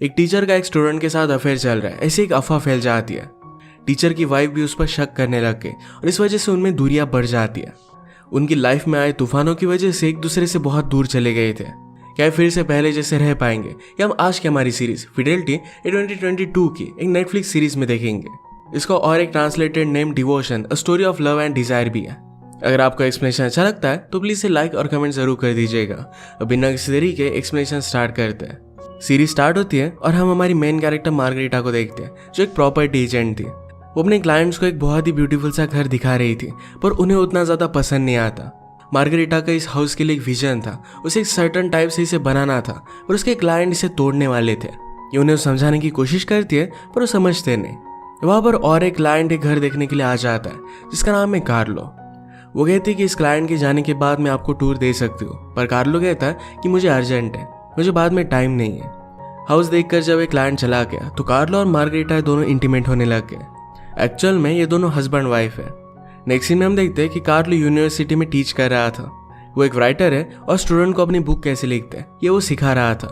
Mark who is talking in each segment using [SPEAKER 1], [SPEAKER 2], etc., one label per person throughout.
[SPEAKER 1] एक टीचर का एक स्टूडेंट के साथ अफेयर चल रहा है, ऐसे एक अफवाह फैल जाती है। टीचर की वाइफ भी उस पर शक करने लग गई और इस वजह से उनमें दूरियां बढ़ जाती है। उनकी लाइफ में आए तूफानों की वजह से एक दूसरे से बहुत दूर चले गए थे। क्या फिर से पहले जैसे रह पाएंगे, या हम आज की हमारी सीरीज फिडेलिटी 2022 की एक नेटफ्लिक्स सीरीज में देखेंगे। इसका और एक translated name devotion a story of love and desire भी है। अगर आपको एक्सप्लेनेशन अच्छा लगता है तो प्लीज से लाइक और कमेंट जरूर कर दीजिएगा। अब बिना किसी देरी के एक्सप्लेनेशन स्टार्ट करते हैं। सीरीज स्टार्ट होती है और हम हमारी मेन कैरेक्टर मार्गरेटा को देखते हैं, जो एक प्रॉपर्टी एजेंट थी। वो अपने क्लाइंट्स को एक बहुत ही ब्यूटीफुल सा घर दिखा रही थी, पर उन्हें उतना ज्यादा पसंद नहीं आता। मार्गरेटा का इस हाउस के लिए एक विजन था, उसे एक सर्टन टाइप से इसे बनाना था, पर उसके क्लाइंट इसे तोड़ने वाले थे। ये उन्हें समझाने की कोशिश करती है, पर वो समझते नहीं। वहां पर और एक क्लाइंट एक घर देखने के लिए आ जाता है, जिसका नाम है कार्लो। वो कहती है कि इस क्लाइंट के जाने के बाद मैं आपको टूर दे सकती हूँ, पर कार्लो कहता है कि मुझे अर्जेंट है, मुझे बाद में टाइम नहीं है। हाउस देखकर जब एक क्लाइंट चला गया तो कार्लो और मार्गरेटा दोनों इंटीमेट होने लग गए। एक्चुअल में ये दोनों हस्बैंड वाइफ है। नेक्स्ट सीन में हम देखते हैं कि कार्लो यूनिवर्सिटी में टीच कर रहा था। वो एक राइटर है और स्टूडेंट को अपनी बुक कैसे लिखते हैं ये वो सिखा रहा था।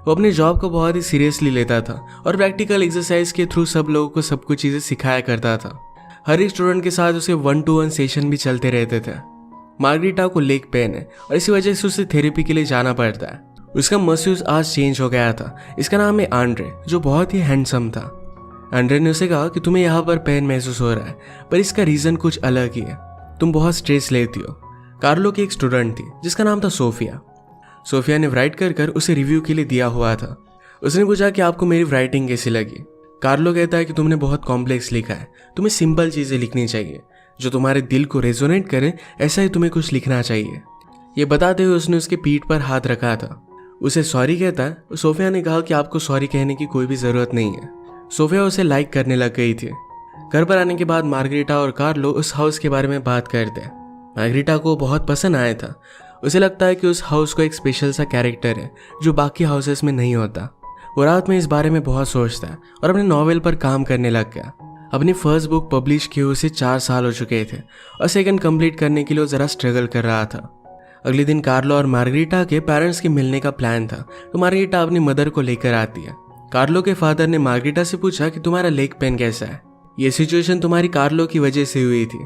[SPEAKER 1] वो अपनी जॉब को बहुत ही सीरियसली लेता था और प्रैक्टिकल एक्सरसाइज के थ्रू सब लोगों को सब कुछ चीजें सिखाया करता था। हर एक स्टूडेंट के साथ उसे 1-to-1 सेशन भी चलते रहते थे। मार्गरेटा को लेग पेन है और इसी वजह से उसे थेरेपी के लिए जाना पड़ता है। उसका मस्यूस आज चेंज हो गया था। इसका नाम है आंड्रे, जो बहुत ही हैंडसम था। आंड्रे ने उसे कहा कि तुम्हें यहाँ पर पेन महसूस हो रहा है, पर इसका रीजन कुछ अलग ही है। तुम बहुत स्ट्रेस लेती हो। कार्लो की एक स्टूडेंट थी जिसका नाम था सोफिया। सोफिया ने राइट कर उसे रिव्यू के लिए दिया हुआ था। उसने पूछा कि आपको मेरी राइटिंग कैसी लगी। कार्लो कहता है कि तुमने बहुत कॉम्प्लेक्स लिखा है, तुम्हें सिंपल चीजें लिखनी चाहिए, जो तुम्हारे दिल को रेजोनेट करे, ऐसा ही तुम्हें कुछ लिखना चाहिए। ये बताते हुए उसने उसके पीठ पर हाथ रखा था। उसे सॉरी कहता है। सोफिया ने कहा कि आपको सॉरी कहने की कोई भी जरूरत नहीं है। सोफिया उसे लाइक करने लग गई थी। घर पर आने के बाद मार्गरेटा और कार्लो उस हाउस के बारे में बात करते हैं। मार्गरेटा को बहुत पसंद आया था। उसे लगता है कि उस हाउस को एक स्पेशल सा कैरेक्टर है जो बाकी हाउसेस में नहीं होता। वो रात में इस बारे में बहुत सोचता है और अपने नॉवेल पर काम करने लग गया। अपनी फर्स्ट बुक पब्लिश किए उसे 4 साल हो चुके थे और सेकंड कंप्लीट करने के लिए वो जरा स्ट्रगल कर रहा था। अगले दिन कार्लो और मार्गरेटा के पेरेंट्स के मिलने का प्लान था, तो मार्गरेटा अपनी मदर को लेकर आती है। कार्लो के फादर ने मार्गरेटा से पूछा कि तुम्हारा लेग पेन कैसा है। ये सिचुएशन तुम्हारी कार्लो की वजह से हुई थी।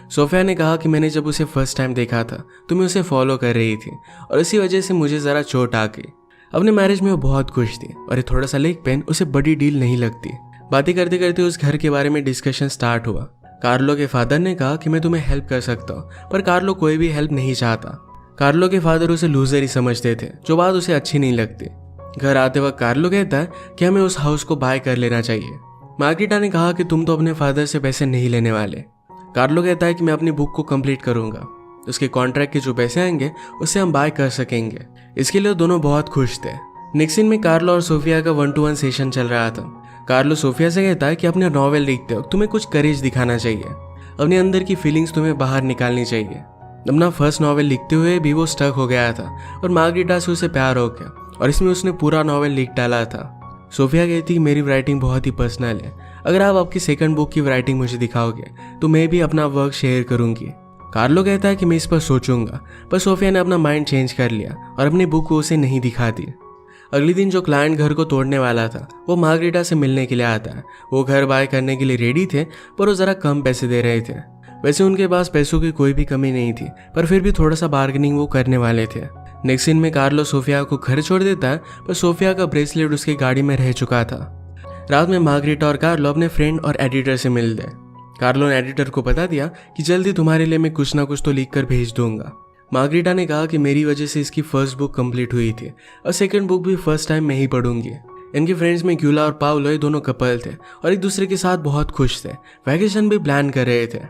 [SPEAKER 1] सोफिया ने कहा कि मैंने जब उसे फर्स्ट टाइम देखा था तो मैं उसे फॉलो कर रही थी और इसी वजह से मुझे जरा चोट आ गई। अपने मैरिज में वो बहुत खुश थी और ये थोड़ा सा लेग पेन उसे बड़ी डील नहीं लगती। बातें करते करते उस घर के बारे में डिस्कशन स्टार्ट हुआ। कार्लो के फादर ने कहा कि मैं तुम्हें हेल्प कर सकता हूँ, पर कार्लो कोई भी हेल्प नहीं चाहता। कार्लो के फादर उसे लूजर ही समझते थे, जो बात उसे अच्छी नहीं लगती। घर आते वक्त कार्लो कहता है कि हमें उस हाउस को बाय कर लेना चाहिए। मार्गरेटा ने कहा कि तुम तो अपने फादर से पैसे नहीं लेने वाले। कार्लो कहता है कि मैं अपनी बुक को कंप्लीट करूंगा, उसके कॉन्ट्रैक्ट के जो पैसे आएंगे उससे हम बाय कर सकेंगे। इसके लिए दोनों बहुत खुश थे। नेक्स्ट सीन में कार्लो और सोफिया का 1-to-1 सेशन चल रहा था। कार्लो सोफिया से कहता है कि अपने नॉवेल लिखते हो तुम्हें कुछ करेज दिखाना चाहिए, अपने अंदर की फीलिंग्स तुम्हें बाहर निकालनी चाहिए। अपना फर्स्ट नॉवेल लिखते हुए भी वो स्टक हो गया था और मार्गरेटा से उसे प्यार हो गया और इसमें उसने पूरा नॉवेल लिख डाला था। सोफिया कहती कि मेरी राइटिंग बहुत ही पर्सनल है, अगर आप आपकी सेकंड बुक की राइटिंग मुझे दिखाओगे तो मैं भी अपना वर्क शेयर करूंगी। कार्लो कहता है कि मैं इस पर सोचूंगा, पर सोफिया ने अपना माइंड चेंज कर लिया और अपनी बुक को उसे नहीं दिखाती। अगले दिन जो क्लाइंट घर को तोड़ने वाला था वो मार्गरेटा से मिलने के लिए आता है। वो घर बाय करने के लिए रेडी थे, पर वो जरा कम पैसे दे रहे थे। वैसे उनके पास पैसों की कोई भी कमी नहीं थी, पर फिर भी थोड़ा सा बार्गेनिंग वो करने वाले थे। नेक्स्ट सीन में कार्लो सोफिया को घर छोड़ देता है, पर सोफिया का ब्रेसलेट उसकी गाड़ी में रह चुका था। रात में मार्गरेटा और कार्लो अपने फ्रेंड और एडिटर से मिल गए। कार्लो ने एडिटर को बता दिया कि जल्दी तुम्हारे लिए मैं कुछ ना कुछ तो लिख कर भेज दूंगा। मार्गरेटा ने कहा कि मेरी वजह से इसकी फर्स्ट बुक कंप्लीट हुई थी और सेकंड बुक भी फर्स्ट टाइम मैं ही पढ़ूंगी। इनके फ्रेंड्स में ग्यूला और पाउलो ये दोनों कपल थे और एक दूसरे के साथ बहुत खुश थे। वैकेशन भी प्लान कर रहे थे।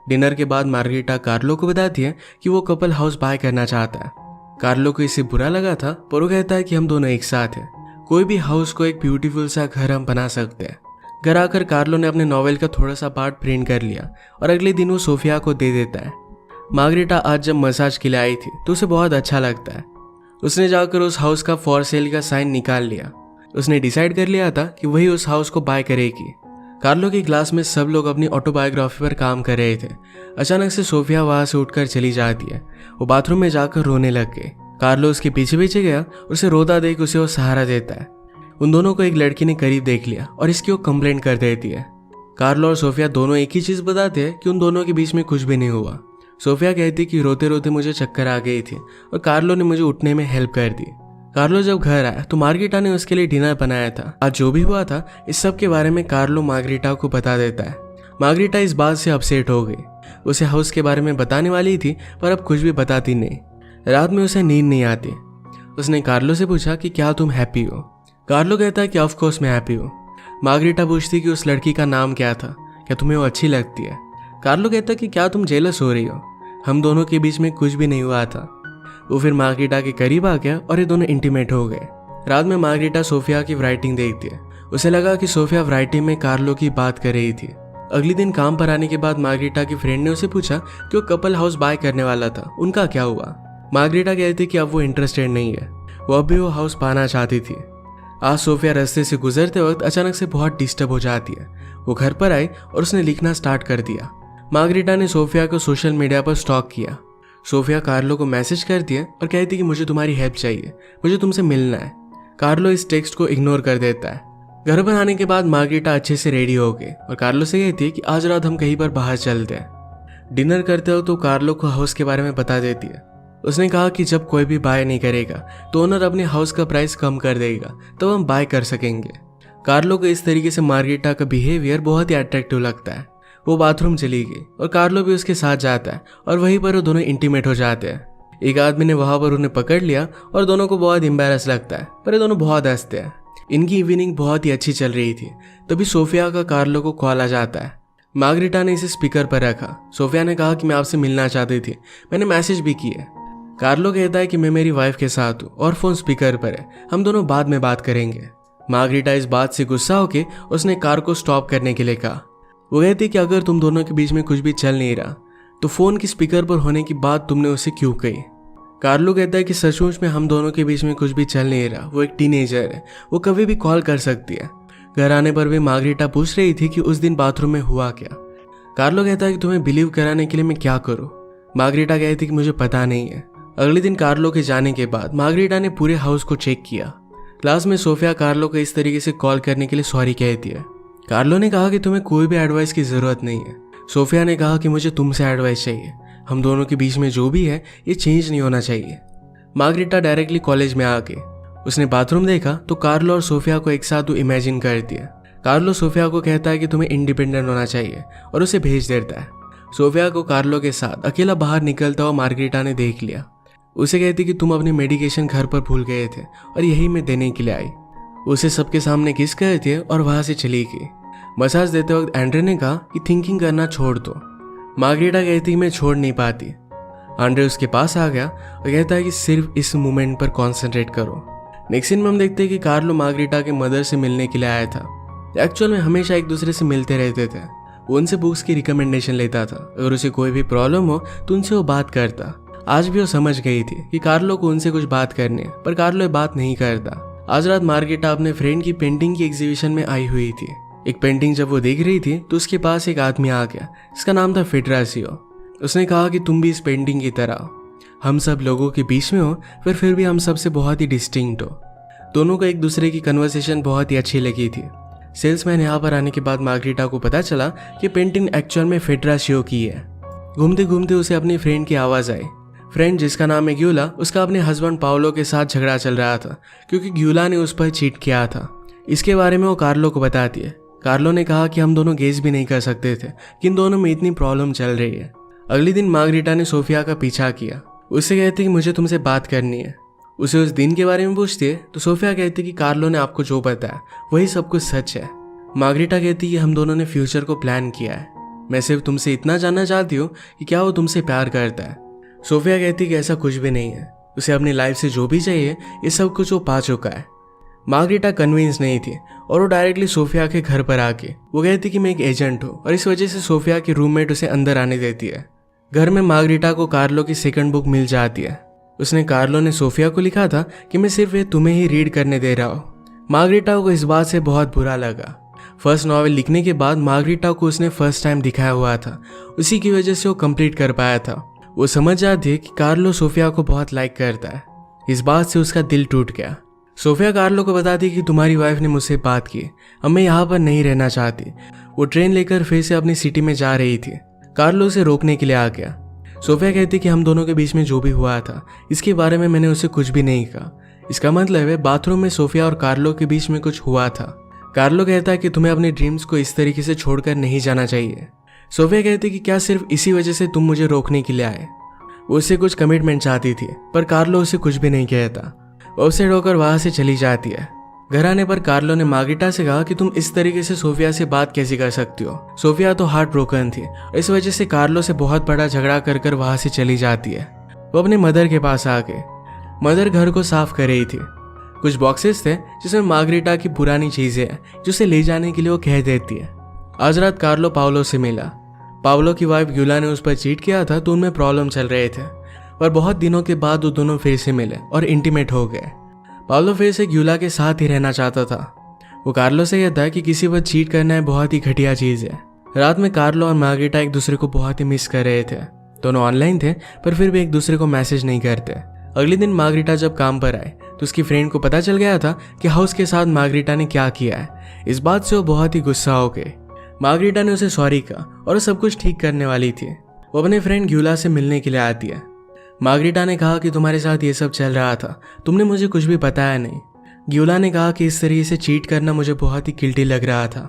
[SPEAKER 1] डिनर के बाद मार्गरेटा कार्लो को बताती है कि वो कपल हाउस बाय करना चाहता है। कार्लो को इससे बुरा लगा था, पर वो कहता है कि हम दोनों एक साथ हैं, कोई भी हाउस को एक ब्यूटीफुल सा घर हम बना सकते हैं। घर आकर कार्लो ने अपने नॉवेल का थोड़ा सा पार्ट प्रिंट कर लिया और अगले दिन वो सोफिया को दे देता है। मार्गरेटा आज जब मसाज के लिए आई थी तो उसे बहुत अच्छा लगता है। उसने जाकर उस हाउस का फॉर सेल का साइन निकाल लिया। उसने डिसाइड कर लिया था कि वही उस हाउस को बाय करेगी। कार्लो की क्लास में सब लोग अपनी ऑटोबायोग्राफी पर काम कर रहे थे। अचानक से सोफिया वहां से उठकर चली जाती है। वो बाथरूम में जाकर रोने लग गई। कार्लो उसके पीछे पीछे गया और उसे रोता देख उसे वो सहारा देता है। उन दोनों को एक लड़की ने करीब देख लिया और इसकी वो कंप्लेंट कर देती है। कार्लो और सोफिया दोनों एक ही चीज़ बताते हैं कि उन दोनों के बीच में कुछ भी नहीं हुआ। सोफिया कहती कि रोते रोते मुझे चक्कर आ गई थी और कार्लो ने मुझे उठने में हेल्प कर दी। कार्लो जब घर आया तो मार्गरीटा ने उसके लिए डिनर बनाया था। आज जो भी हुआ था इस सब के बारे में कार्लो मार्गरीटा को बता देता है। मार्गरीटा इस बात से अपसेट हो गई। उसे हाउस के बारे में बताने वाली थी पर अब कुछ भी बताती नहीं। रात में उसे नींद नहीं आती। उसने कार्लो से पूछा कि क्या तुम हैप्पी हो। कार्लो कहता है कि ऑफ कोर्स मैं हैप्पी हूँ। मार्गरीटा पूछती कि उस लड़की का नाम क्या था, क्या तुम्हें वो अच्छी लगती है। कार्लो कहता कि क्या तुम जेलस हो रही हो, हम दोनों के बीच में कुछ भी नहीं हुआ था। वो फिर मार्गरीटा के करीब आ गया और ये दोनों इंटीमेट हो गए। रात में मार्गरीटा सोफिया की राइटिंग देखती है। उसे लगा कि सोफिया राइटिंग में कार्लो की बात कर रही थी। अगले दिन काम पर आने के बाद मार्गरीटा की फ्रेंड ने उसे पूछा कि वो कपल हाउस बाय करने वाला था, उनका क्या हुआ। मार्गरीटा कहती कि अब वो इंटरेस्टेड नहीं है, वो अब भी वो हाउस पाना चाहती थी। आज सोफिया रास्ते से गुजरते वक्त अचानक से बहुत डिस्टर्ब हो जाती है। वो घर पर आई और उसने लिखना स्टार्ट कर दिया। मार्गरीटा ने सोफिया को सोशल मीडिया पर स्टॉक किया। सोफिया कार्लो को मैसेज करती है और कहती कि मुझे तुम्हारी हेल्प चाहिए, मुझे तुमसे मिलना है। कार्लो इस टेक्स्ट को इग्नोर कर देता है। घर पर आने के बाद मार्गरीटा अच्छे से रेडी हो गई और कार्लो से कहती है कि आज रात हम कहीं पर बाहर चलते हैं। डिनर करते हो तो कार्लो को हाउस के बारे में बता देती है। उसने कहा कि जब कोई भी बाय नहीं करेगा तो ओनर अपने हाउस का प्राइस कम कर देगा, तो हम बाय कर सकेंगे। कार्लो को इस तरीके से मार्गरीटा का बिहेवियर बहुत ही अट्रैक्टिव लगता है। वो बाथरूम चली गई और कार्लो भी उसके साथ जाता है और वहीं पर वो दोनों इंटीमेट हो जाते हैं। एक आदमी ने वहां पर उन्हें पकड़ लिया और दोनों को बहुत एम्बैरस लगता है, पर ये दोनों बहुत हंसते हैं। इनकी इवनिंग बहुत ही अच्छी चल रही थी। तभी सोफिया का कार्लो को कॉल आ जाता है। मार्गरीटा ने इसे स्पीकर पर रखा। सोफिया ने कहा कि मैं आपसे मिलना चाहती थी, मैंने मैसेज भी किया। कार्लो कहता है कि मैं मेरी वाइफ के साथ हूँ और फोन स्पीकर पर है, हम दोनों बाद में बात करेंगे। मार्गरीटा इस बात से गुस्सा होकर उसने कार को स्टॉप करने के लिए कहा। वो कहती कि अगर तुम दोनों के बीच में कुछ भी चल नहीं रहा तो फोन की स्पीकर पर होने की बात तुमने उसे क्यों कही। कार्लो कहता है कि सचमुच में हम दोनों के बीच में कुछ भी चल नहीं रहा, वो एक टीनेजर है, वो कभी भी कॉल कर सकती है। घर आने पर भी मार्गरीटा पूछ रही थी कि उस दिन बाथरूम में हुआ क्या। कार्लो कहता है कि तुम्हें बिलीव कराने के लिए मैं क्या करूं। मार्गरीटा कहती कि मुझे पता नहीं है। अगले दिन कार्लो के जाने के बाद मार्गरीटा ने पूरे हाउस को चेक किया। क्लास में सोफिया कार्लो को इस तरीके से कॉल करने के लिए सॉरी कहती है। कार्लो ने कहा कि तुम्हें कोई भी एडवाइस की जरूरत नहीं है। सोफिया ने कहा कि मुझे तुमसे एडवाइस चाहिए, हम दोनों के बीच में जो भी है ये चेंज नहीं होना चाहिए। मार्गरीटा डायरेक्टली कॉलेज में आ गई। उसने बाथरूम देखा तो कार्लो और सोफिया को एक साथ इमेजिन कर दिया। कार्लो सोफिया को कहता है कि तुम्हें इंडिपेंडेंट होना चाहिए और उसे भेज देता है। सोफिया को कार्लो के साथ अकेला बाहर निकलता हुआ मार्गरीटा ने देख लिया। उसे कहती कि तुम अपनी मेडिकेशन घर पर भूल गए थे और यही मैं देने के लिए आई। उसे सबके सामने किस करती है और वहां से चली गई। मसाज देते वक्त एंड्रे ने कहा कि थिंकिंग करना छोड़ दो। मार्गरीटा कहती मैं छोड़ नहीं पाती। एंड्रे उसके पास आ गया और कहता है कि सिर्फ इस मोमेंट पर कॉन्सेंट्रेट करो। नेक्स्ट सीन में हम देखते हैं कि कार्लो मार्गरीटा के मदर से मिलने के लिए आया था। एक्चुअल में हमेशा एक दूसरे से मिलते रहते थे। वो उनसे बुक्स की रिकमेंडेशन लेता था, अगर उसे कोई भी प्रॉब्लम हो तो उनसे वो बात करता। आज भी वो समझ गई थी कि कार्लो को उनसे कुछ बात करनी है, पर कार्लो ये बात नहीं करता। आज रात मार्गरीटा अपने फ्रेंड की पेंटिंग की एग्जीबिशन में आई हुई थी। एक पेंटिंग जब वो देख रही थी तो उसके पास एक आदमी आ गया, इसका नाम था फेड्रासियो। उसने कहा कि तुम भी इस पेंटिंग की तरह हो, हम सब लोगों के बीच में हो फिर भी हम सबसे बहुत ही डिस्टिंक्ट हो। दोनों को एक दूसरे की कन्वर्सेशन बहुत ही अच्छी लगी थी। सेल्समैन यहाँ पर आने के बाद मार्गरीटा को पता चला कि पेंटिंग एक्चुअल में फेड्रासियो की है। घूमते घूमते उसे अपनी फ्रेंड की आवाज़ आई। फ्रेंड जिसका नाम है ग्यूला, उसका अपने हस्बैंड पाओलो के साथ झगड़ा चल रहा था क्योंकि ग्यूला ने उस पर चीट किया था। इसके बारे में वो कार्लो को बताती है। कार्लो ने कहा कि हम दोनों गेस भी नहीं कर सकते थे कि इन दोनों में इतनी प्रॉब्लम चल रही है। अगले दिन मार्गरीटा ने सोफिया का पीछा किया। उससे कहती कि मुझे तुमसे बात करनी है। उसे उस दिन के बारे में पूछती है तो सोफिया कहती कि कार्लो ने आपको जो बताया वही सब कुछ सच है। मार्गरीटा कहती कि हम दोनों ने फ्यूचर को प्लान किया है, मैं सिर्फ तुमसे इतना जानना चाहती हूँ कि क्या वो तुमसे प्यार करता है। सोफिया कहती कि ऐसा कुछ भी नहीं है, उसे अपनी लाइफ से जो भी चाहिए ये सब कुछ वो पा चुका है। मार्गरीटा कन्विंस नहीं थी और वो डायरेक्टली सोफिया के घर पर आके वो कहती कि मैं एक एजेंट हूँ और इस वजह से सोफिया की रूममेट उसे अंदर आने देती है। घर में मार्गरीटा को कार्लो की सेकंड बुक मिल जाती है। उसने कार्लो ने सोफिया को लिखा था कि मैं सिर्फ ये तुम्हें ही रीड करने दे रहा हूँ। मार्गरीटा को इस बात से बहुत बुरा लगा। फर्स्ट नॉवेल लिखने के बाद मार्गरीटा को उसने फर्स्ट टाइम दिखाया हुआ था, उसी की वजह से वो कंप्लीट कर पाया था। वो समझ जाती है कि कार्लो सोफिया को बहुत लाइक करता है। इस बात से उसका दिल टूट गया। सोफिया कार्लो को बताती कि तुम्हारी वाइफ ने मुझसे बात की, अब मैं यहाँ पर नहीं रहना चाहती। वो ट्रेन लेकर फिर से अपनी सिटी में जा रही थी। कार्लो उसे रोकने के लिए आ गया। सोफिया कहती कि हम दोनों के बीच में जो भी हुआ था इसके बारे में मैंने उसे कुछ भी नहीं कहा। इसका मतलब है बाथरूम में सोफिया और कार्लो के बीच में कुछ हुआ था। कार्लो कहता है कि तुम्हें अपने ड्रीम्स को इस तरीके से छोड़कर नहीं जाना चाहिए। सोफिया कहती कि क्या सिर्फ इसी वजह से तुम मुझे रोकने के लिए आए। वो उससे कुछ कमिटमेंट चाहती थी, पर कार्लो उसे कुछ भी नहीं कहता। वो उसे रोककर वहां से चली जाती है। घर आने पर कार्लो ने मार्गरेटा से कहा कि तुम इस तरीके से सोफिया से बात कैसे कर सकती हो। सोफिया तो हार्ट ब्रोकन थी, इस वजह से कार्लो से बहुत बड़ा झगड़ा कर वहां से चली जाती है। वो अपने मदर के पास आ गए। मदर घर को साफ कर रही थी। कुछ बॉक्सेस थे जिसमें मार्गरेटा की पुरानी चीजें हैं जो उसे ले जाने के लिए वो कह देती है। आज रात कार्लो पाउलो से मिला। पाउलो की वाइफ ग्यूला ने उस पर चीट किया था तो उनमें प्रॉब्लम चल रहे थे, पर बहुत दिनों के बाद वो दोनों फिर से मिले और इंटीमेट हो गए। पाउलो फिर से ग्यूला के साथ ही रहना चाहता था। वो कार्लो से कहता है कि किसी पर चीट करना बहुत ही घटिया चीज है। रात में कार्लो और मार्गरेटा एक दूसरे को बहुत ही मिस कर रहे थे। दोनों ऑनलाइन थे पर फिर भी एक दूसरे को मैसेज नहीं करते। अगले दिन मार्गरेटा जब काम पर आए तो उसकी फ्रेंड को पता चल गया था कि हाउस के साथ मार्गरेटा ने क्या किया है। इस बात से वो बहुत ही गुस्सा हो गए। मार्गरेटा ने उसे सॉरी कहा और सब कुछ ठीक करने वाली थी। वो अपने फ्रेंड ग्यूला से मिलने के लिए आती है। मार्गरेटा ने कहा कि तुम्हारे साथ ये सब चल रहा था, तुमने मुझे कुछ भी बताया नहीं। ग्यूला ने कहा कि इस तरीके से चीट करना मुझे बहुत ही गिल्टी लग रहा था।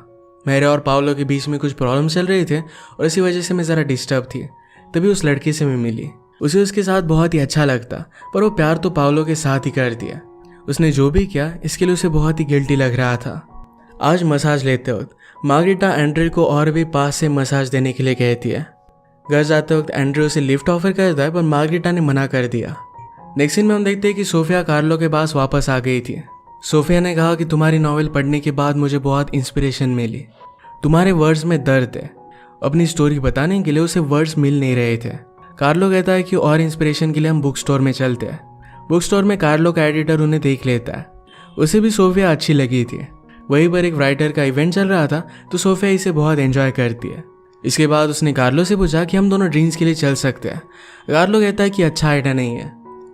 [SPEAKER 1] मेरे और पाउलो के बीच में कुछ प्रॉब्लम चल रहे थे और इसी वजह से मैं ज़रा डिस्टर्ब थी। तभी उस लड़की से मैं मिली। उसे उसके साथ बहुत ही अच्छा लगता, पर वो प्यार तो पाउलो के साथ ही कर दिया। उसने जो भी किया इसके लिए उसे बहुत ही गिल्टी लग रहा था। आज मसाज लेते वक्त मार्गरेटा एंड्रे को और भी पास से मसाज देने के लिए कहती है। घर जाते वक्त एंड्रे उसे लिफ्ट ऑफर करता है पर मार्गरेटा ने मना कर दिया। नेक्स्ट सीन में हम देखते हैं कि सोफिया कार्लो के पास वापस आ गई थी। सोफिया ने कहा कि तुम्हारी नॉवेल पढ़ने के बाद मुझे बहुत इंस्पिरेशन मिली। तुम्हारे वर्ड्स में दर्द है। अपनी स्टोरी बताने के लिए उसे वर्ड्स मिल नहीं रहे थे। कार्लो कहता है कि और इंस्पिरेशन के लिए हम बुक स्टोर में चलते हैं। बुक स्टोर में कार्लो का एडिटर उन्हें देख लेता है। उसे भी सोफिया अच्छी लगी थी। वहीं पर एक राइटर का इवेंट चल रहा था तो सोफिया इसे बहुत एंजॉय करती है। इसके बाद उसने कार्लो से पूछा कि हम दोनों ड्रीम्स के लिए चल सकते हैं। कार्लो कहता है कि अच्छा आइडिया नहीं है।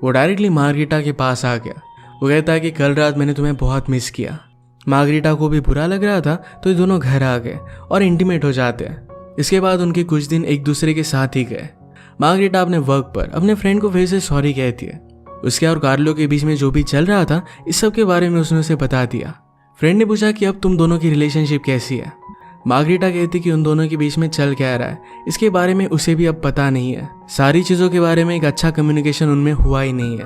[SPEAKER 1] वो डायरेक्टली मार्गरेटा के पास आ गया। वो कहता है कि कल रात मैंने तुम्हें बहुत मिस किया। मार्गरेटा को भी बुरा लग रहा था तो ये दोनों घर आ गए और इंटीमेट हो जाते हैं। इसके बाद उनके कुछ दिन एक दूसरे के साथ ही गए। मार्गरेटा अपने वर्क पर अपने फ्रेंड को फिर से सॉरी कहती है। उसके और कार्लो के बीच में जो भी चल रहा था इस सब के बारे में उसने उसे बता दिया। फ्रेंड ने पूछा कि अब तुम दोनों की रिलेशनशिप कैसी है। मार्गरेटा कहती कि उन दोनों के बीच में चल क्या रहा है इसके बारे में उसे भी अब पता नहीं है। सारी चीज़ों के बारे में एक अच्छा कम्युनिकेशन उनमें हुआ ही नहीं है।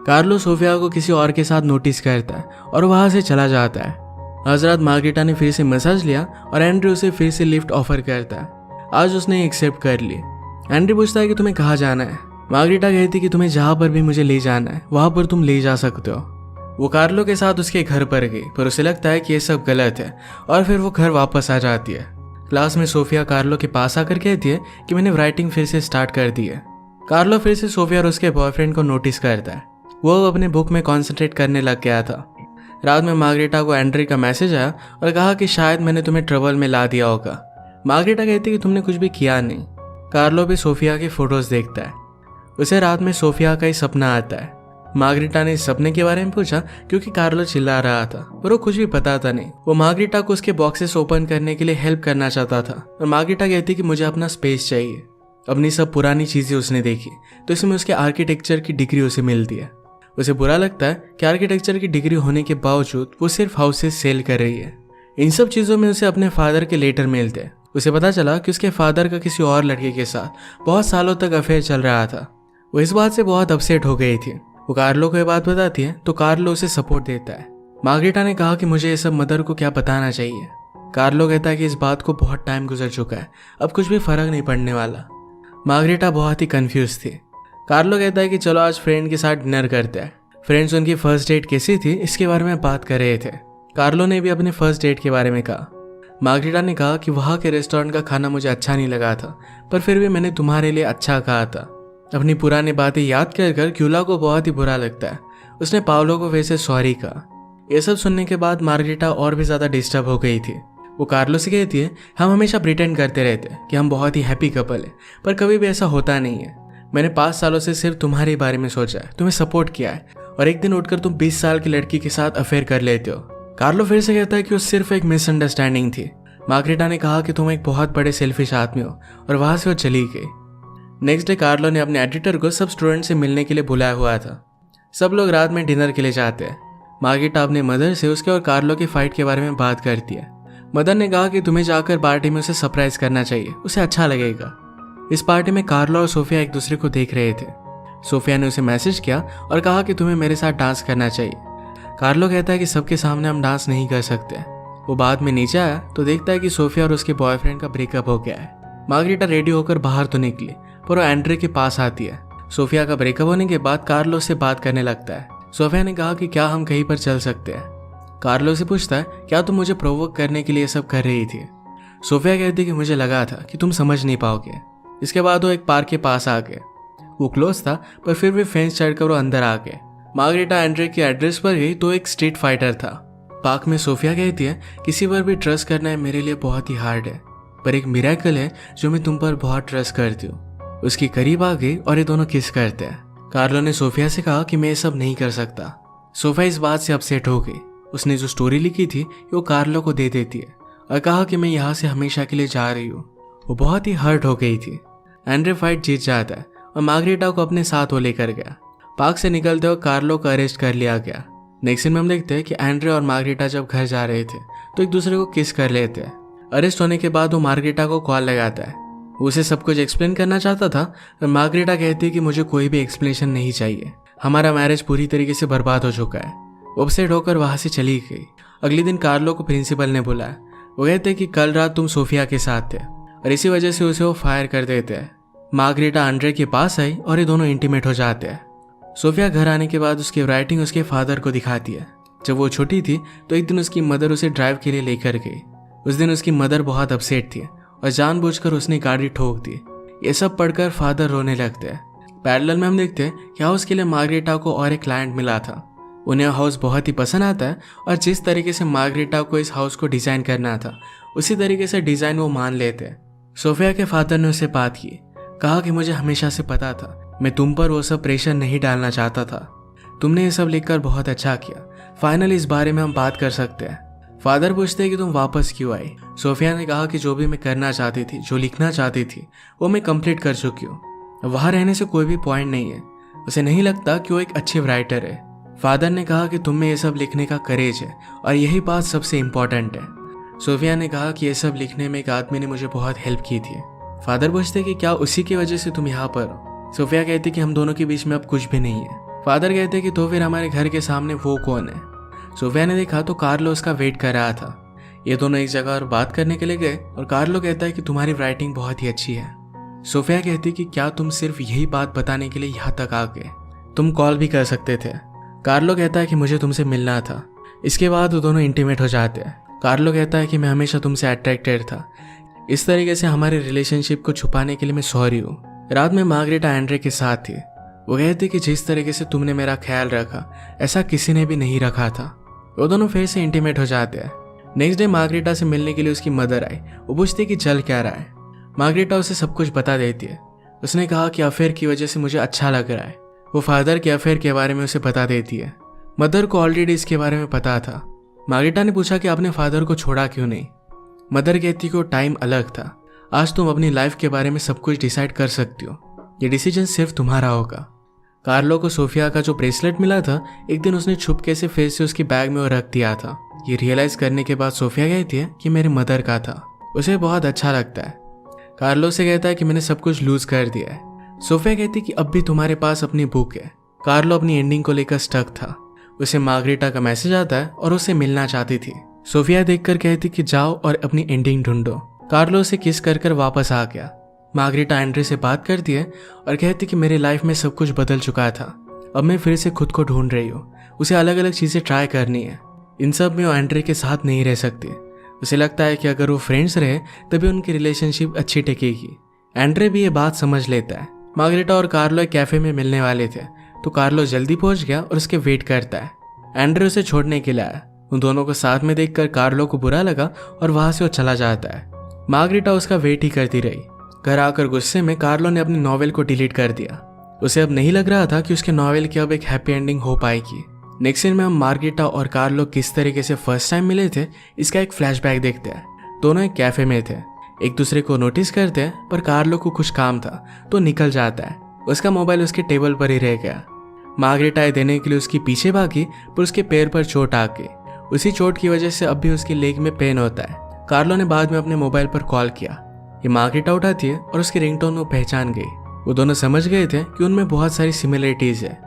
[SPEAKER 1] कार्लो सोफिया को किसी और के साथ नोटिस करता है और वहां से चला जाता है। आज रात मार्गरेटा ने फिर से मसाज लिया और एंड्रे उसे फिर से लिफ्ट ऑफर करता है। आज उसने एक्सेप्ट कर ली। एंड्रे पूछता है कि तुम्हें कहाँ जाना है। मार्गरेटा कहती कि तुम्हें जहाँ पर भी मुझे ले जाना है वहां पर तुम ले जा सकते हो। वो कार्लो के साथ उसके घर पर गई पर उसे लगता है कि ये सब गलत है और फिर वो घर वापस आ जाती है। क्लास में सोफिया कार्लो के पास आकर कहती है कि मैंने राइटिंग फिर से स्टार्ट कर दी है। कार्लो फिर से सोफिया और उसके बॉयफ्रेंड को नोटिस करता है। वो अपने बुक में कॉन्सेंट्रेट करने लग गया था। रात में मार्गरेटा को एंड्रे का मैसेज आया और कहा कि शायद मैंने तुम्हें ट्रबल में ला दिया होगा। मार्गरेटा कहती कि तुमने कुछ भी किया नहीं। कार्लो भी सोफिया की फोटोज देखता है। उसे रात में सोफिया का ही सपना आता है। मार्गरेटा ने इस सपने के बारे में पूछा क्योंकि कार्लो चिल्ला रहा था पर वो कुछ भी पता था नहीं। वो मार्गरेटा को उसके बॉक्सेस ओपन करने के लिए हेल्प करना चाहता था और मार्गरेटा कहती कि मुझे अपना स्पेस चाहिए। अपनी सब पुरानी चीजें उसने देखी तो इसमें उसके आर्किटेक्चर की डिग्री उसे मिलती है। उसे बुरा लगता है कि आर्किटेक्चर की डिग्री होने के बावजूद वो सिर्फ हाउसेस सेल कर रही है। इन सब चीजों में उसे अपने फादर के लेटर मिलते हैं। उसे पता चला कि उसके फादर का किसी और लड़के के साथ बहुत सालों तक अफेयर चल रहा था। वो इस बात से बहुत अपसेट हो गई थी। वो कार्लो को ये बात बताती है तो कार्लो उसे सपोर्ट देता है। मार्गरेटा ने कहा कि मुझे ये सब मदर को क्या बताना चाहिए। कार्लो कहता है कि इस बात को बहुत टाइम गुजर चुका है, अब कुछ भी फर्क नहीं पड़ने वाला। मार्गरेटा बहुत ही कंफ्यूज थी। कार्लो कहता है कि चलो आज फ्रेंड के साथ डिनर करते हैं। फ्रेंड्स उनकी फर्स्ट डेट कैसी थी इसके बारे में बात कर रहे थे। कार्लो ने भी अपने फर्स्ट डेट के बारे में कहा। मार्गरेटा ने कहा कि वहाँ के रेस्टोरेंट का खाना मुझे अच्छा नहीं लगा था पर फिर भी मैंने तुम्हारे लिए अच्छा कहा था। अपनी पुरानी बातें याद कर ग्यूला को बहुत ही बुरा लगता है। उसने पाउलो को वैसे सॉरी कहा। यह सब सुनने के बाद मार्गरेटा और भी ज़्यादा डिस्टर्ब हो गई थी। वो कार्लो से कहती है हम हमेशा प्रिटेंड करते रहते हैं कि हम बहुत ही हैप्पी कपल है पर कभी भी ऐसा होता नहीं है। मैंने 5 सालों से सिर्फ तुम्हारे बारे में सोचा है, तुम्हें सपोर्ट किया है और एक दिन उठकर तुम 20 साल की लड़की के साथ अफेयर कर लेते हो। कार्लो फिर से कहता है कि वो सिर्फ एक मिसअंडरस्टैंडिंग थी। मार्गरेटा ने कहा कि तुम एक बहुत बड़े सेल्फिश आदमी हो और वहां से वो चली गई। नेक्स्ट डे कार्लो ने अपने एडिटर को सब स्टूडेंट से मिलने के लिए बुलाया हुआ था। सब लोग रात में डिनर के लिए जाते हैं। मार्गरेटा अपने मदर से उसके और कार्लो की फाइट के बारे में बात करती है। मदर ने कहा कि तुम्हें जाकर पार्टी में उसे सरप्राइज करना चाहिए, उसे अच्छा लगेगा। इस पार्टी में कार्लो और सोफिया एक दूसरे को देख रहे थे। सोफिया ने उसे मैसेज किया और कहा कि तुम्हें मेरे साथ डांस करना चाहिए। कार्लो कहता है कि सबके सामने हम डांस नहीं कर सकते। वो बाद में नीचे आया तो देखता है कि सोफिया और उसके बॉयफ्रेंड का ब्रेकअप हो गया है। मार्गरेटा रेडी होकर बाहर तो निकली, पर वो एंड्रे के पास आती है। सोफिया का ब्रेकअप होने के बाद कार्लो से बात करने लगता है। सोफिया ने कहा कि क्या हम कहीं पर चल सकते हैं। कार्लो से पूछता है, क्या तुम मुझे प्रोवोक करने के लिए सब कर रही थी? सोफिया कहती है कि मुझे लगा था कि तुम समझ नहीं पाओगे। इसके बाद वो एक पार्क के पास आ गए। वो क्लोज था, पर फिर भी फेंस चढ़कर वो अंदर आ गए। मार्गरेटा एंड्रे के एड्रेस पर गई तो एक स्ट्रीट फाइटर था। पार्क में सोफिया कहती है, किसी पर भी ट्रस्ट करना है मेरे लिए बहुत ही हार्ड है, पर एक मिरेकल है जो मैं तुम पर बहुत ट्रस्ट करती हूँ। उसके करीब आ गई और ये दोनों किस करते हैं। कार्लो ने सोफिया से कहा कि मैं ये सब नहीं कर सकता। सोफिया इस बात से अपसेट हो गई। उसने जो स्टोरी लिखी थी वो कार्लो को दे देती है और कहा कि मैं यहाँ से हमेशा के लिए जा रही हूँ। वो बहुत ही हर्ट हो गई थी। एंड्रे फाइट जीत जाता है और मार्गरेटा को अपने साथ वो लेकर गया। पार्क से निकलते हुए कार्लो को अरेस्ट कर लिया गया। नेक्स्ट सीन में हम देखते हैं कि एंड्रे और मार्गरेटा जब घर जा रहे थे तो एक दूसरे को किस कर लेते हैं। अरेस्ट होने के बाद वो मार्गरेटा को कॉल लगाता है। वो उसे सब कुछ एक्सप्लेन करना चाहता था, पर मार्गरेटा कहती है कि मुझे कोई भी एक्सप्लेनेशन नहीं चाहिए, हमारा मैरिज पूरी तरीके से बर्बाद हो चुका है। अपसेट होकर वहां से चली गई। अगले दिन कार्लो को प्रिंसिपल ने बुलाया। वो कहते हैं कि कल रात तुम सोफिया के साथ थे और इसी वजह से उसे वो फायर कर देते हैं। मार्गरेटा एंड्रे के पास आई और ये दोनों इंटीमेट हो जाते हैं। सोफिया घर आने के बाद उसकी राइटिंग उसके फादर को दिखाती है। जब वो छोटी थी तो एक दिन उसकी मदर उसे ड्राइव के लिए लेकर गई। उस दिन उसकी मदर बहुत अपसेट थी और जानबूझकर उसने गाड़ी ठोक दी। ये सब पढ़कर फादर रोने लगते हैं। पैरेलल में हम देखते हैं कि हाउस के लिए मार्गरेटा को और एक क्लाइंट मिला था। उन्हें हाउस बहुत ही पसंद आता है और जिस तरीके से मार्गरेटा को इस हाउस को डिज़ाइन करना था उसी तरीके से डिज़ाइन वो मान लेते हैं। सोफिया के फादर ने उससे बात की, कहा कि मुझे हमेशा से पता था, मैं तुम पर वो सब प्रेशर नहीं डालना चाहता था। तुमने ये सब लिखकर बहुत अच्छा किया। फाइनली इस बारे में हम बात कर सकते हैं। फादर पूछते हैं कि तुम वापस क्यों आई। सोफिया ने कहा कि जो भी मैं करना चाहती थी, जो लिखना चाहती थी, वो मैं कंप्लीट कर चुकी हूँ। वहाँ रहने से कोई भी पॉइंट नहीं है। उसे नहीं लगता कि वो एक अच्छी राइटर है। फादर ने कहा कि तुम में ये सब लिखने का करेज है और यही बात सबसे इम्पोर्टेंट है। सोफिया ने कहा कि ये सब लिखने में एक आदमी ने मुझे बहुत हेल्प की थी। फादर पूछते कि क्या उसी की वजह से तुम यहाँ पर हो। सोफिया कहती कि हम दोनों के बीच में अब कुछ भी नहीं है। फादर कहते कि तो फिर हमारे घर के सामने वो कौन है। सोफिया ने देखा तो कार्लो उसका वेट कर रहा था। ये दोनों एक जगह और बात करने के लिए गए और कार्लो कहता है कि तुम्हारी राइटिंग बहुत ही अच्छी है। सोफिया कहती कि क्या तुम सिर्फ यही बात बताने के लिए यहाँ तक आ गए, तुम कॉल भी कर सकते थे। कार्लो कहता है कि मुझे तुमसे मिलना था। इसके बाद वो दोनों इंटीमेट हो जाते हैं। कार्लो कहता है कि मैं हमेशा तुमसे अट्रैक्टेड था, इस तरीके से हमारे रिलेशनशिप को छुपाने के लिए मैं सॉरी हूँ। रात में मार्गरेटा एंड्रे के साथ थी। वो कहती कि जिस तरीके से तुमने मेरा ख्याल रखा ऐसा किसी ने भी नहीं रखा था। वो दोनों फिर से इंटीमेट हो जाते हैं। नेक्स्ट डे मार्गरेटा से मिलने के लिए उसकी मदर आई। वो पूछती कि चल क्या रहा है। मार्गरेटा उसे सब कुछ बता देती है। उसने कहा कि अफेयर की वजह से मुझे अच्छा लग रहा है। वो फादर के अफेयर के बारे में उसे बता देती है। मदर को ऑलरेडी इसके बारे में पता था। मार्गरेटा ने पूछा कि आपने फादर को छोड़ा क्यों नहीं। मदर कहती कि वो टाइम अलग था, आज तुम अपनी लाइफ के बारे में सब कुछ डिसाइड कर सकती हो, ये डिसीजन सिर्फ तुम्हारा होगा। कार्लो को सोफिया का जो ब्रेसलेट मिला था एक दिन उसने छुपके से फिर से उसकी बैग में वो रख दिया था। ये रियलाइज करने के बाद सोफिया कहती है कि मेरे मदर का था, उसे बहुत अच्छा लगता है। कार्लो से कहता है कि मैंने सब कुछ लूज कर दिया है। सोफिया कहती कि अब भी तुम्हारे पास अपनी बुक है। कार्लो अपनी एंडिंग को लेकर स्टक था। उसे मार्गरेटा का मैसेज आता है और उसे मिलना चाहती थी। सोफिया देखकर कहती कि जाओ और अपनी एंडिंग ढूंढो। कार्लो से किस कर वापस आ गया। मार्गरेटा एंड्रे से बात करती है और कहती कि मेरी लाइफ में सब कुछ बदल चुका था, अब मैं फिर से खुद को ढूंढ रही हूँ। उसे अलग अलग चीज़ें ट्राई करनी है। इन सब में वो एंड्रे के साथ नहीं रह सकती। उसे लगता है कि अगर वो फ्रेंड्स रहे तभी उनकी रिलेशनशिप अच्छी टिकेगी। एंड्रे भी ये बात समझ लेता है। मार्गरेटा और कार्लो एक कैफे में मिलने वाले थे तो कार्लो जल्दी पहुंच गया और उसके वेट करता है। एंड्रे उसे छोड़ने के लिए आया। उन दोनों को साथ में देखकर कार्लो को बुरा लगा और वहां से वो चला जाता है। मार्गरेटा उसका वेट ही करती रही। घर आकर गुस्से में कार्लो ने अपनी नॉवेल को डिलीट कर दिया। उसे अब नहीं लग रहा था कि उसके नॉवेल की अब एक हैप्पी एंडिंग हो पाएगी। नेक्स्ट सीन में हम मार्गरेटा और कार्लो किस तरीके से फर्स्ट टाइम मिले थे इसका एक फ्लैशबैक देखते हैं। दोनों एक कैफे में थे, एक दूसरे को नोटिस करते हैं, पर कार्लो को कुछ काम था तो निकल जाता है। उसका मोबाइल उसके टेबल पर ही रह गया। मार्गरेटा देने के लिए उसके पीछे भागी, पर उसके पैर पर चोट आ गई। उसी चोट की वजह से अब भी उसके लेग में पेन होता है। कार्लो ने बाद में अपने मोबाइल पर कॉल किया। ये मार्गरेटा उठाती है और उसकी रिंगटोन वो पहचान गई। वो दोनों समझ गए थे कि उनमें बहुत सारी सिमिलरिटीज है।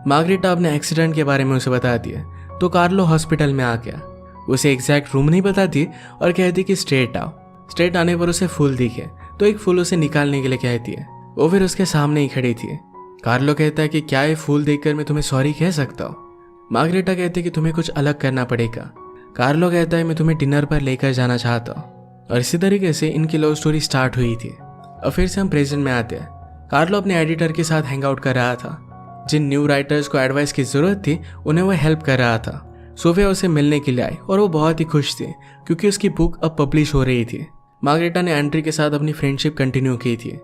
[SPEAKER 1] मार्गरेटा अपने एक्सीडेंट के बारे में उसे बताती है तो कार्लो हॉस्पिटल में आ गया। उसे एग्जैक्ट रूम नहीं बताती और कहती कि स्ट्रेट आओ। स्ट्रेट आने पर उसे फूल दिखे तो एक फूल उसे निकालने के लिए कहती है। वो फिर उसके सामने ही खड़ी थी। कार्लो कहता है कि क्या ये फूल देखकर मैं तुम्हें सॉरी कह सकता हूँ। मार्गरेटा कहती है कि तुम्हें कुछ अलग करना पड़ेगा। कार्लो कहता है मैं तुम्हें डिनर पर लेकर जाना चाहता हूँ। और इसी तरीके से इनकी लव स्टोरी स्टार्ट हुई थी। और फिर से हम प्रेजेंट में आते हैं। कार्लो अपने एडिटर के साथ हैंग आउट कर रहा था। जिन न्यू राइटर्स को एडवाइस की जरूरत थी उन्हें वो हेल्प कर रहा था। सोफिया उसे मिलने के लिए आई और वो बहुत ही खुश थी क्योंकि उसकी बुक अब पब्लिश हो रही थी। मार्गरेटा ने एंड्री के साथ अपनी फ्रेंडशिप कंटिन्यू की थी।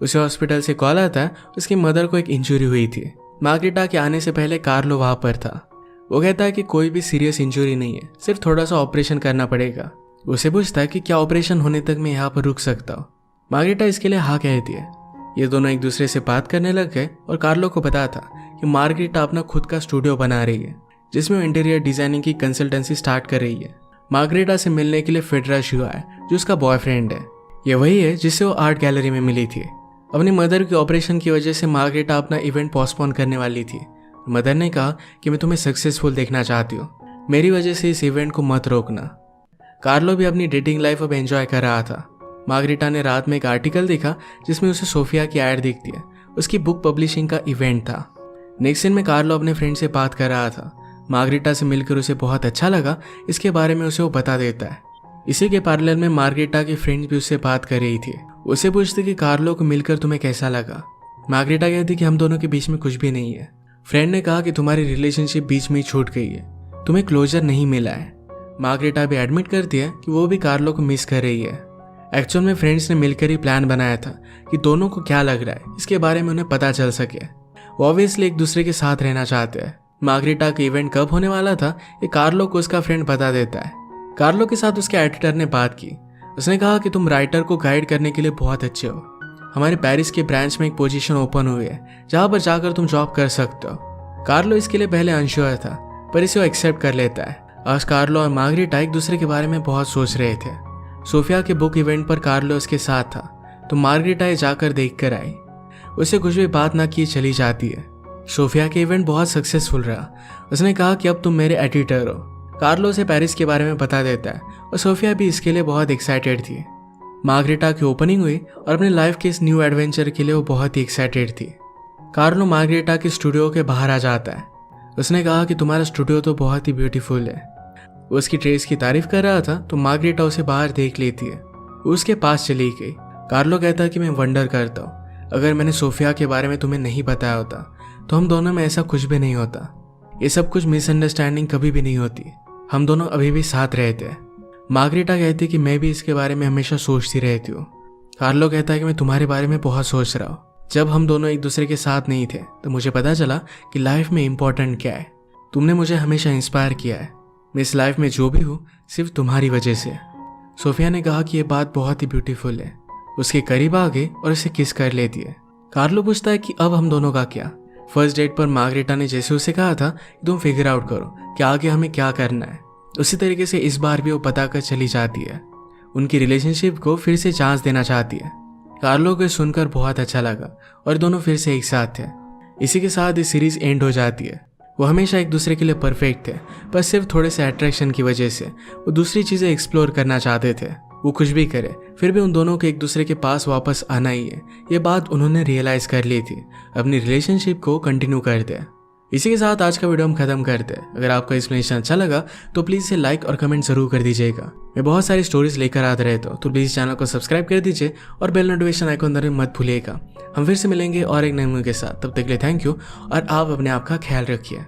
[SPEAKER 1] उसे हॉस्पिटल से कॉल आता है, उसकी मदर को एक इंजरी हुई थी। मार्गरेटा के आने से पहले कार्लो वहां पर था। वो कहता है कि कोई भी सीरियस इंजरी नहीं है, सिर्फ थोड़ा सा ऑपरेशन करना पड़ेगा। उसे पूछता है कि क्या ऑपरेशन होने तक मैं यहाँ पर रुक सकता हूँ। मार्गरेटा इसके लिए हाँ कहती है। ये दोनों एक दूसरे से बात करने लग गए और कार्लो को पता था कि मार्गरेटा अपना खुद का स्टूडियो बना रही है जिसमें वो इंटीरियर डिजाइनिंग की कंसल्टेंसी स्टार्ट कर रही है। मार्गरेटा से मिलने के लिए फेडरा शिवा है जो उसका बॉयफ्रेंड है। ये वही है जिससे वो आर्ट गैलरी में मिली थी। अपनी मदर के ऑपरेशन की वजह से मार्गरेटा अपना इवेंट पोस्टपोन करने वाली थी। मदर ने कहा कि मैं तुम्हें सक्सेसफुल देखना चाहती हूँ, मेरी वजह से इस इवेंट को मत रोकना। कार्लो भी अपनी डेटिंग लाइफ अब एंजॉय कर रहा था। मार्गरेटा ने रात में एक आर्टिकल देखा जिसमें उसे सोफिया की ऐड दिखती है। उसकी बुक पब्लिशिंग का इवेंट था। नेक्स्ट सीन में कार्लो अपने फ्रेंड से बात कर रहा था। मार्गरेटा से मिलकर उसे बहुत अच्छा लगा, इसके बारे में उसे वो बता देता है। इसी के पैरेलल में मार्गरेटा की फ्रेंड भी उससे बात कर रही थी। उसे पूछती कि कार्लो को मिलकर तुम्हें कैसा लगा। मार्गरेटा कहती कि हम दोनों के बीच में कुछ भी नहीं है। फ्रेंड ने कहा कि तुम्हारी रिलेशनशिप बीच में ही छूट गई है, तुम्हें क्लोजर नहीं मिला है। मार्गरेटा भी एडमिट करती है कि वो भी कार्लो को मिस कर रही है। एक्चुअल में फ्रेंड्स ने मिलकर ही प्लान बनाया था कि दोनों को क्या लग रहा है इसके बारे में उन्हें पता चल सके। वो ऑब्वियसली एक दूसरे के साथ रहना चाहते हैं। मार्गरेटा का इवेंट कब होने वाला था ये कार्लो को उसका फ्रेंड बता देता है। कार्लो के साथ उसके एडिटर ने बात की। उसने कहा कि तुम राइटर को गाइड करने के लिए बहुत अच्छे हो। हमारे पेरिस के ब्रांच में एक पोजीशन ओपन हुई है जहां पर जाकर तुम जॉब कर सकते हो। कार्लो इसके लिए पहले अनश्योर था पर इसे वो एक्सेप्ट कर लेता है। आज कार्लो और मार्गरेटा एक दूसरे के बारे में बहुत सोच रहे थे। सोफिया के बुक इवेंट पर कार्लो उसके साथ था तो मार्गरेटा ये जाकर देख कर आई। उसे कुछ भी बात ना किए चली जाती है। सोफिया के इवेंट बहुत सक्सेसफुल रहा। उसने कहा कि अब तुम मेरे एडिटर हो। कार्लो से पेरिस के बारे में बता देता है और सोफिया भी इसके लिए बहुत एक्साइटेड थी। मार्गरेटा की ओपनिंग हुई और अपने लाइफ के इस न्यू एडवेंचर के लिए वो बहुत ही एक्साइटेड थी। कार्लो मार्गरेटा के स्टूडियो के बाहर आ जाता है। उसने कहा कि तुम्हारा स्टूडियो तो बहुत ही ब्यूटीफुल है। वो उसकी ट्रेस की तारीफ कर रहा था तो मार्गरेटा उसे बाहर देख लेती है। वो उसके पास चली गई। कार्लो कहता है कि मैं वंडर करता हूँ, अगर मैंने सोफिया के बारे में तुम्हें नहीं बताया होता तो हम दोनों में ऐसा कुछ भी नहीं होता। ये सब कुछ मिसअंडरस्टैंडिंग कभी भी नहीं होती। हम दोनों अभी भी साथ रहते हैं। मार्गरेटा कहती कि मैं भी इसके बारे में हमेशा सोचती रहती हूँ। कार्लो कहता है कि मैं तुम्हारे बारे में बहुत सोच रहा हूँ। जब हम दोनों एक दूसरे के साथ नहीं थे तो मुझे पता चला कि लाइफ में इम्पोर्टेंट क्या है। तुमने मुझे हमेशा इंस्पायर किया है। मैं इस लाइफ में जो भी हूँ सिर्फ तुम्हारी वजह से। सोफिया ने कहा कि यह बात बहुत ही ब्यूटीफुल है। उसके करीब आ गई और उसे किस कर लेती है। कार्लो पूछता है कि अब हम दोनों का क्या। फर्स्ट डेट पर मार्गरेटा ने जैसे उसे कहा था कि तुम फिगर आउट करो कि आगे हमें क्या करना है, उसी तरीके से इस बार भी वो बताकर चली जाती है। उनकी रिलेशनशिप को फिर से चांस देना चाहती है। कार्लो को सुनकर बहुत अच्छा लगा और दोनों फिर से एक साथ थे। इसी के साथ ये सीरीज एंड हो जाती है। वो हमेशा एक दूसरे के लिए परफेक्ट थे, पर सिर्फ थोड़े से अट्रैक्शन की वजह से वो दूसरी चीज़ें एक्सप्लोर करना चाहते थे। वो कुछ भी करे फिर भी उन दोनों को एक दूसरे के पास वापस आना ही है, ये बात उन्होंने रियलाइज कर ली थी। अपनी रिलेशनशिप को कंटिन्यू करते। इसी के साथ आज का वीडियो हम खत्म करते हैं। अगर आपको एक्सप्लेनेशन अच्छा लगा तो प्लीज़ इसे लाइक और कमेंट जरूर कर दीजिएगा। मैं बहुत सारी स्टोरीज लेकर आते रहता हूँ, तो प्लीज़ चैनल को सब्सक्राइब कर दीजिए और बेल नोटिफिकेशन आइकॉन दबाना मत भूलिएगा। हम फिर से मिलेंगे और एक नए मूवी के साथ। तब तक के लिए थैंक यू और आप अपने आप का ख्याल रखिए।